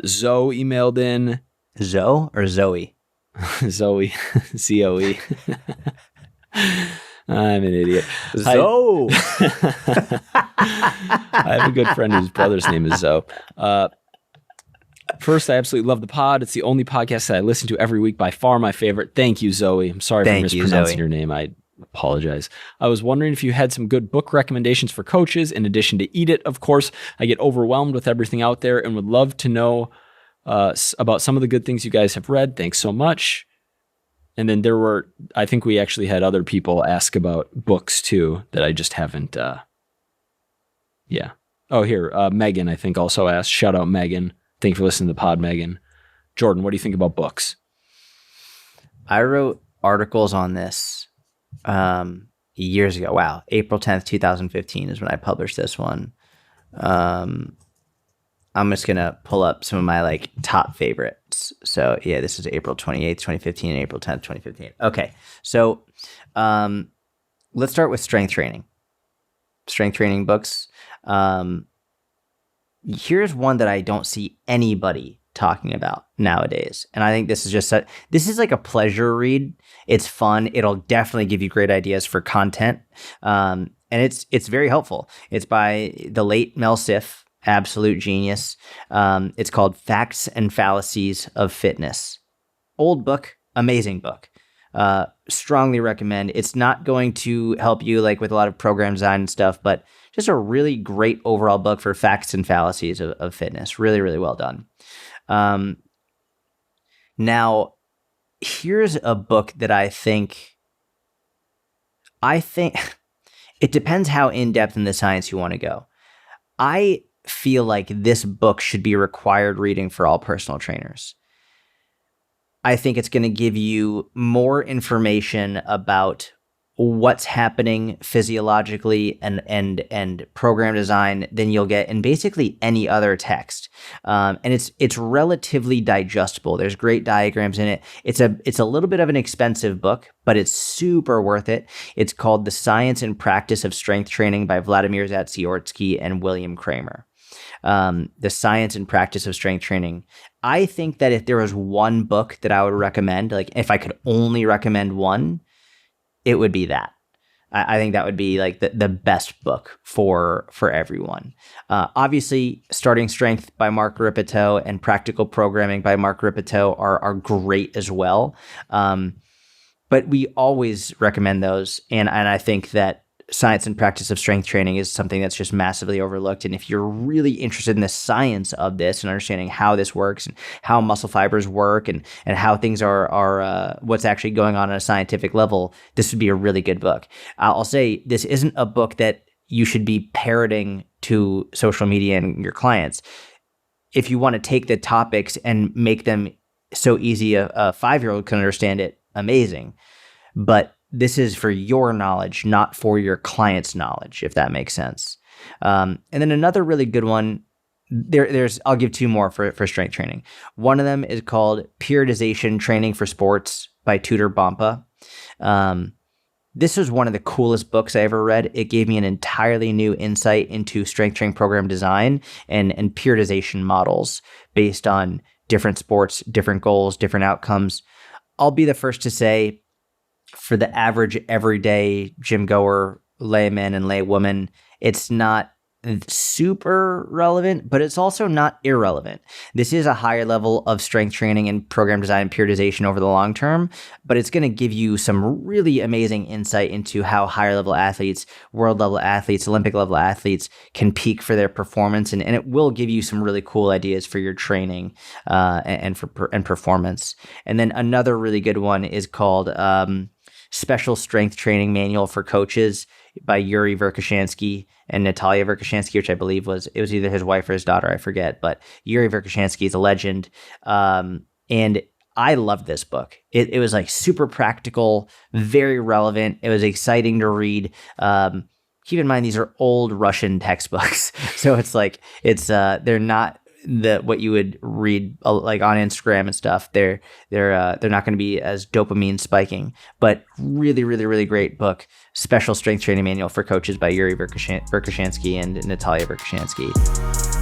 Zoe emailed in. Zoe or Zoe? Zoe, Zoe. I'm an idiot. Zoe. I have a good friend whose brother's name is Zoe. First, I absolutely love the pod. It's the only podcast that I listen to every week. By far my favorite. Thank you, Zoe. I'm sorry for mispronouncing your name. I apologize. I was wondering if you had some good book recommendations for coaches, in addition to Eat It, of course. I get overwhelmed with everything out there and would love to know about some of the good things you guys have read. Thanks so much. And then I think we actually had other people ask about books too that I just haven't, yeah. Oh, here, Megan, I think also asked. Shout out Megan. Thank you for listening to the pod, Megan. Jordan, what do you think about books? I wrote articles on this years ago. Wow. April 10th, 2015 is when I published this one. I'm just going to pull up some of my top favorites. So yeah, this is April 28th, 2015 and April 10th, 2015. Okay. So let's start with strength training books. Here's one that I don't see anybody talking about nowadays. And I think this is like a pleasure read. It's fun. It'll definitely give you great ideas for content. And it's very helpful. It's by the late Mel Siff, absolute genius. It's called Facts and Fallacies of Fitness. Old book, amazing book. Strongly recommend. It's not going to help you with a lot of program design and stuff, but just a really great overall book for facts and fallacies of fitness. Really, really well done. Now, here's a book that I think it depends how in-depth in the science you want to go. I feel like this book should be required reading for all personal trainers. I think it's going to give you more information about what's happening physiologically and program design than you'll get in basically any other text. And it's relatively digestible. There's great diagrams in it. It's a little bit of an expensive book, but it's super worth it. It's called The Science and Practice of Strength Training by Vladimir Zatsiorsky and William Kramer. The Science and Practice of Strength Training. I think that if there was one book that I would recommend, if I could only recommend one, it would be that. I think that would be the best book for everyone. Obviously, Starting Strength by Mark Rippetoe and Practical Programming by Mark Rippetoe are great as well. But we always recommend those. And I think that Science and Practice of Strength Training is something that's just massively overlooked. And if you're really interested in the science of this and understanding how this works and how muscle fibers work and how things are what's actually going on a scientific level, this would be a really good book. I'll say this isn't a book that you should be parroting to social media and your clients. If you want to take the topics and make them so easy a 5-year-old can understand it, amazing. But this is for your knowledge, not for your client's knowledge, if that makes sense. And then another really good one, I'll give two more for strength training. One of them is called Periodization Training for Sports by Tudor Bompa. This was one of the coolest books I ever read. It gave me an entirely new insight into strength training program design and periodization models based on different sports, different goals, different outcomes. I'll be the first to say, for the average everyday gym goer, layman and laywoman, it's not super relevant, but it's also not irrelevant. This is a higher level of strength training and program design and periodization over the long term, but it's going to give you some really amazing insight into how higher level athletes, world level athletes, Olympic level athletes can peak for their performance. And it will give you some really cool ideas for your training and performance. And then another really good one is called Special Strength Training Manual for Coaches by Yuri Verkhoshansky and Natalia Verkhoshansky, which I believe was either his wife or his daughter, I forget. But Yuri Verkhoshansky is a legend. And I loved this book. It was super practical, very relevant. It was exciting to read. Keep in mind, these are old Russian textbooks. So they're not what you would read on Instagram and stuff. They're not going to be as dopamine spiking, but really, really, really great book. Special Strength Training Manual for Coaches by Yuri Verkhoshansky and Natalia Verkhoshansky.